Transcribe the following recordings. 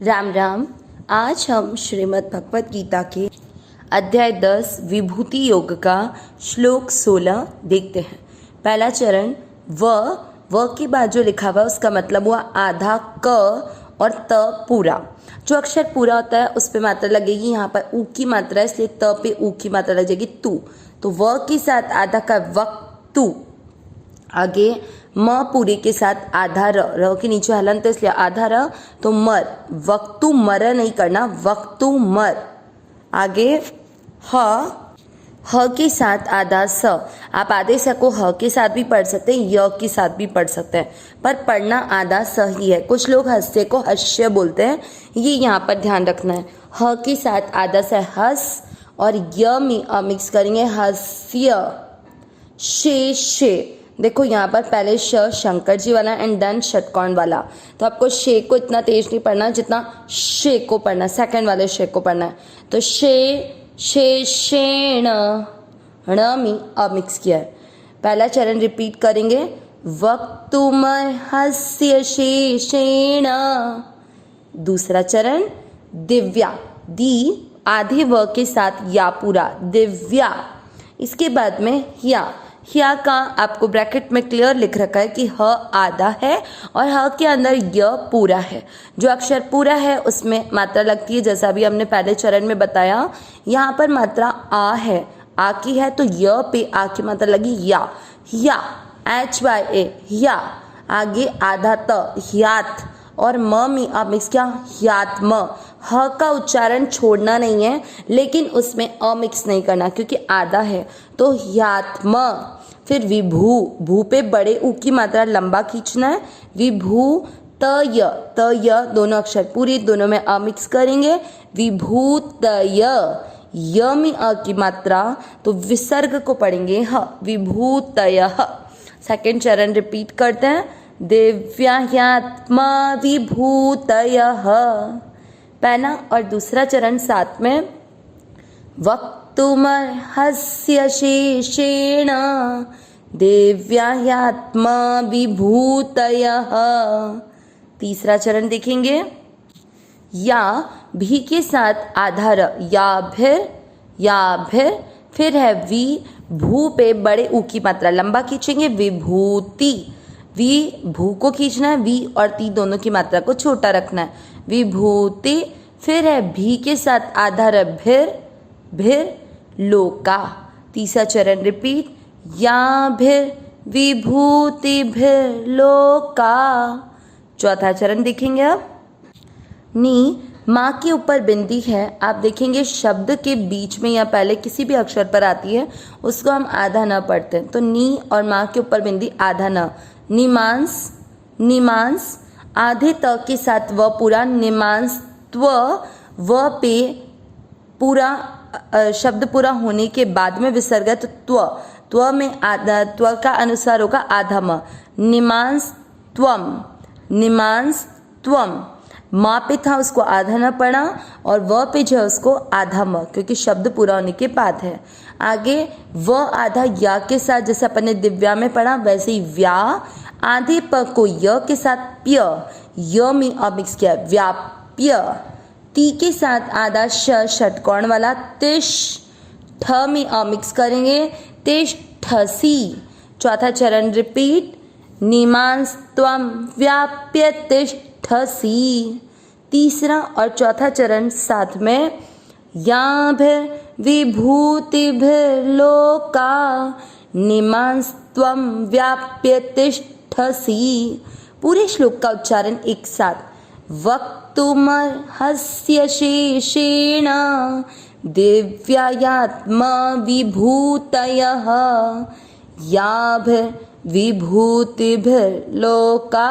राम राम। आज हम श्रीमद् भगवत गीता के अध्याय 10 विभूति योग का श्लोक 16 देखते हैं। पहला चरण व के बाद जो लिखा हुआ उसका मतलब हुआ आधा क और त पूरा। जो अक्षर पूरा होता है उस पे मात्रा लगेगी, यहाँ पर ऊ की मात्रा है इसलिए त पे ऊ की मात्रा लग जाएगी तू। तो व के साथ आधा का वक्तु, आगे म पूरे के साथ आधा र के नीचे हलंत इसलिए आधा र, तो मर, वक्तु मर नहीं करना, वक्तु मर। आगे ह के साथ आधा स। आप आधे स को ह के साथ भी पढ़ सकते हैं, य के साथ भी पढ़ सकते हैं, पर पढ़ना आधा स ही है। कुछ लोग हस्य को हस्य बोलते हैं, ये यहाँ पर ध्यान रखना है। ह के साथ आधा स हस और य में मिक्स करेंगे हस्य। शे देखो यहाँ पर पहले श शंकर जी वाला एंड देन षटकोण वाला, तो आपको शे को इतना तेज नहीं पढ़ना जितना शे को पढ़ना, सेकंड वाले शे को पढ़ना है। तो शेण ण में मिक्स किया है। पहला चरण रिपीट करेंगे, वक्तुमर् हस्य शेषेण। दूसरा चरण दिव्या, दी आधे व के साथ या पूरा, दिव्या। इसके बाद में या का आपको ब्रैकेट में क्लियर लिख रखा है कि ह आधा है और ह के अंदर य पूरा है। जो अक्षर पूरा है उसमें मात्रा लगती है, जैसा भी हमने पहले चरण में बताया। यहाँ पर मात्रा आ है, आ की है तो य पे आ की मात्रा लगी या HYA या। आगे आधा त यात और म में आप मिक्स किया यात्म। ह का उच्चारण छोड़ना नहीं है लेकिन उसमें मिक्स नहीं करना क्योंकि आधा है, तो यात्म। फिर विभू, भू पे बड़े ऊ की मात्रा लंबा खींचना है, विभू त दोनों अक्षर पूरी, दोनों में मिक्स करेंगे, विभूतय। य में की मात्रा तो विसर्ग को पढ़ेंगे ह, विभूतय। सेकेंड चरण रिपीट करते हैं, दिव्याह्यात्मा विभूतयः। पहला और दूसरा चरण साथ में, वक्तुमर् हस्य शेषेण दिव्याह्यात्मा विभूतयः। तीसरा चरण देखेंगे, या भी के साथ आधा र, या फिर है वी, भू पे बड़े ऊ की मात्रा लंबा खींचेंगे, विभूति। वी भू को खींचना है, वी और ती दोनों की मात्रा को छोटा रखना है, विभूति। फिर है भी के साथ आधा र, फिर लोका। तीसरा चरण रिपीट, या फिर विभूति फिर लोका। चौथा चरण देखेंगे अब, नी माँ के ऊपर बिंदी है, आप देखेंगे शब्द के बीच में या पहले किसी भी अक्षर पर आती है उसको हम आधा न पढ़ते हैं, तो नी और माँ के ऊपर बिंदी आधा न, निमांस। आधे त के साथ व पूरा, निमांस त्व, व पे पूरा शब्द पूरा होने के बाद में विसर्ग, तो त्व में आधा, त्व का अनुसार होगा आधा म, निमांस त्वम। माँ पे था उसको आधा न पढ़ा और व पे जो है उसको आधा म, क्योंकि शब्द पूरा होने के बाद है। आगे व आधा या के साथ, जैसे अपन ने दिव्या में पढ़ा वैसे ही व्या। आधे प को य के साथ प्य, य में मिक्स किया व्याप्य। ती के साथ आधा षटकोण वाला, तिश। ठ में मिक्स करेंगे, तिष्ठसी। चौथा चरण रिपीट, निमांस त्वम व्याप्य तिष्ठसी। तीसरा और चौथा चरण साथ में, याभिर् विभूतिभिर् लोका निमांस त्वम व्याप्य तिष्ठसी। पूरे श्लोक का उच्चारण एक साथ, वक्तुमर् हस्य शेषेण दिव्याह्यात्मा विभूतयः याभिर् विभूतिभिर् लोका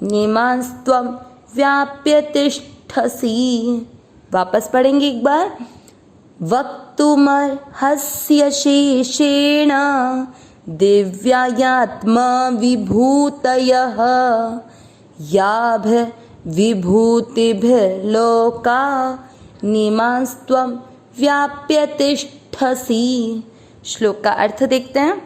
निमांस त्वम व्याप्य तिष्ठसी। वापस पढ़ेंगे एक बार, वक्तुमर् हस्य शेषेण दिव्याह्यात्मा विभूतयः याभिर् विभूतिभिर् लोका निमांस त्वम व्याप्य तिष्ठसी। श्लोक का अर्थ देखते हैं।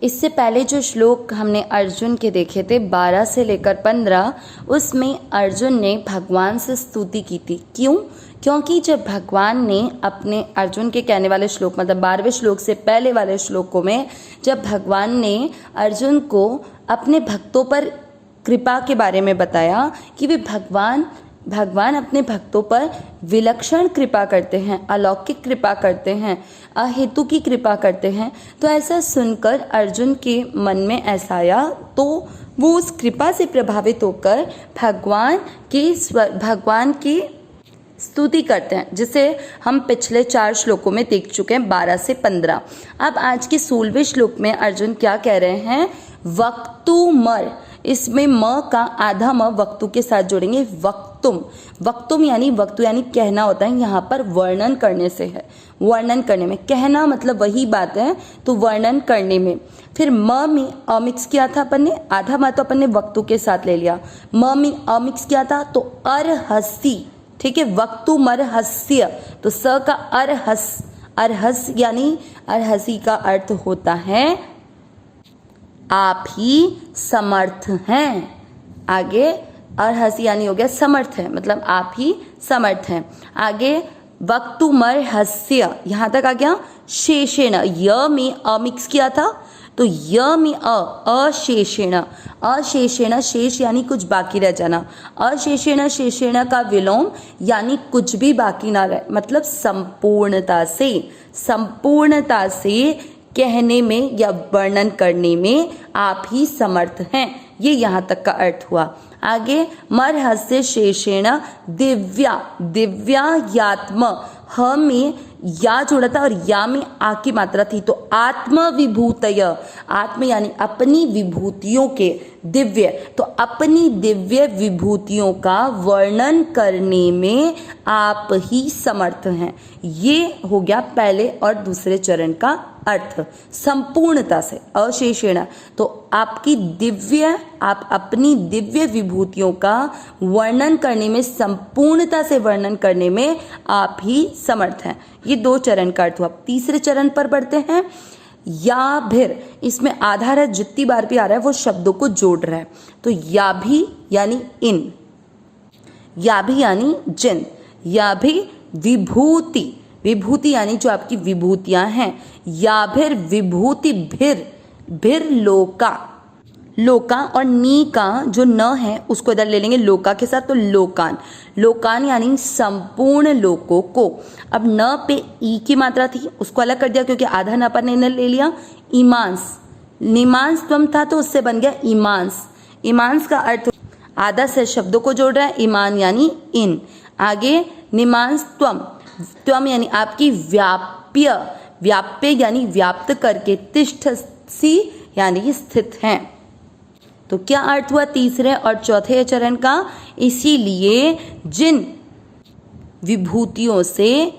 इससे पहले जो श्लोक हमने अर्जुन के देखे थे 12 से लेकर 15, उसमें अर्जुन ने भगवान से स्तुति की थी। क्यों? क्योंकि जब भगवान ने अपने अर्जुन के कहने वाले श्लोक मतलब 12वें श्लोक से पहले वाले श्लोकों में जब भगवान ने अर्जुन को अपने भक्तों पर कृपा के बारे में बताया कि वे भगवान अपने भक्तों पर विलक्षण कृपा करते हैं, अलौकिक कृपा करते हैं, अहेतु की कृपा करते हैं, तो ऐसा सुनकर अर्जुन के मन में ऐसा आया, तो वो उस कृपा से प्रभावित होकर भगवान की स्तुति करते हैं, जिसे हम पिछले 4 श्लोकों में देख चुके हैं 12 से 15। अब आज के 16वें श्लोक में अर्जुन क्या कह रहे हैं? वक्तुमर, इसमें म का आधा म वक्तु के साथ जोड़ेंगे। वक्तुम यानी वक्तु यानी कहना होता है, यहाँ पर वर्णन करने से है। वर्णन करने में, कहना मतलब वही बात है, तो वर्णन करने में। फिर म में अ मिक्स किया था अपन ने, आधा म तो अपन ने वक्तु के साथ ले लिया, म में अ मिक्स किया था तो अरहसी, ठीक है, वक्तुमर्हस्य, तो स का अरहस यानी अरहसी का अर्थ होता है आप ही समर्थ हैं। आगे अरहसी यानी हो गया समर्थ है, मतलब आप ही समर्थ हैं। आगे वक्तुमर्हस्य, यहाँ तक आ गया। शेषेण, य में अ मिक्स किया था तो य में अशेषेण, अशेषेण, शेष यानी कुछ बाकी रह जाना, अशेषेण, शेषेण का विलोम यानी कुछ भी बाकी ना रहे, मतलब संपूर्णता से कहने में या वर्णन करने में आप ही समर्थ हैं, ये यहाँ तक का अर्थ हुआ। आगे मर्हस्य शेषेण दिव्यायात्म, ह में या जोड़ा था और या में आ की मात्रा थी, तो आत्म विभूतय, आत्म यानी अपनी विभूतियों के, दिव्य तो अपनी दिव्य विभूतियों का वर्णन करने में आप ही समर्थ हैं। ये हो गया पहले और दूसरे चरण का अर्थ, संपूर्णता से, अशेषेण, तो आप अपनी दिव्य विभूतियों का वर्णन करने में, संपूर्णता से वर्णन करने में आप ही समर्थ हैं। ये 2 चरण का अर्थ हुआ। तीसरे चरण पर बढ़ते हैं। या भीर, इसमें आधार है, जितनी बार भी आ रहा है वो शब्दों को जोड़ रहा है, तो या भी यानी इन, या भी यानी जिन, या भी विभूति, विभूति यानी जो आपकी विभूतियां हैं, या फिर विभूति भीर लोका और नी का जो न है उसको इधर ले लेंगे लोका के साथ, तो लोकान यानी संपूर्ण लोकों को। अब न पे ई की मात्रा थी, उसको अलग कर दिया क्योंकि आधा न पर ने ले लिया। निमांस त्वम था तो उससे बन गया इमांस का अर्थ आधा से शब्दों को जोड़ रहा है, ईमान यानी इन। आगे निमांस त्वम यानी आपकी व्याप्य यानी व्याप्त करके, तिष्ठसि यानी स्थित हैं। तो क्या अर्थ हुआ तीसरे और चौथे चरण का? इसीलिए जिन विभूतियों से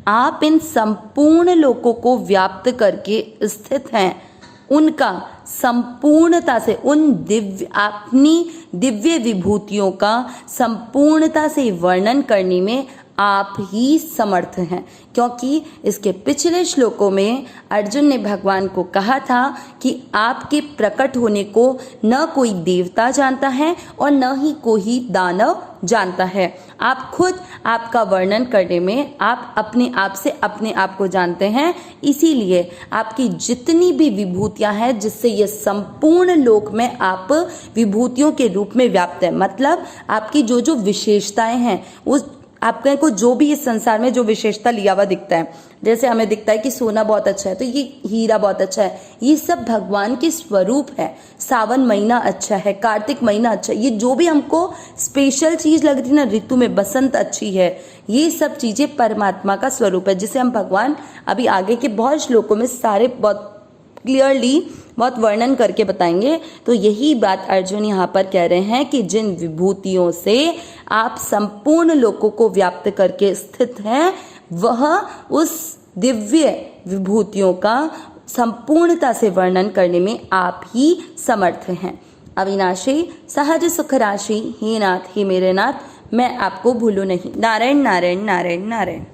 आप इन संपूर्ण लोकों को व्याप्त करके स्थित हैं, उनका संपूर्णता से, अपनी दिव्य विभूतियों का संपूर्णता से वर्णन करने में आप ही समर्थ हैं। क्योंकि इसके पिछले श्लोकों में अर्जुन ने भगवान को कहा था कि आपके प्रकट होने को न कोई देवता जानता है और न ही कोई दानव जानता है। आप खुद आपका वर्णन करने में आप अपने आप से अपने आप को जानते हैं, इसीलिए आपकी जितनी भी विभूतियां हैं जिससे ये संपूर्ण लोक में आप विभूतियों के रूप में व्याप्त है, मतलब आपकी जो जो विशेषताएं हैं, उस आपके को जो भी इस संसार में जो विशेषता लिया हुआ दिखता है, जैसे हमें दिखता है कि सोना बहुत अच्छा है तो ये हीरा बहुत अच्छा है, ये सब भगवान के स्वरूप है। सावन महीना अच्छा है, कार्तिक महीना अच्छा है, ये जो भी हमको स्पेशल चीज लग रही ना, ऋतु में बसंत अच्छी है, ये सब चीजें परमात्मा का स्वरूप है, जिसे हम भगवान अभी आगे के बहुत श्लोकों में सारे बहुत क्लियरली बहुत वर्णन करके बताएंगे। तो यही बात अर्जुन यहाँ पर कह रहे हैं कि जिन विभूतियों से आप संपूर्ण लोकों को व्याप्त करके स्थित हैं, वह उस दिव्य विभूतियों का संपूर्णता से वर्णन करने में आप ही समर्थ हैं। अविनाशी सहज सुख राशि, हे नाथ हे मेरे नाथ, मैं आपको भूलूं नहीं। नारायण नारायण नारायण नारायण।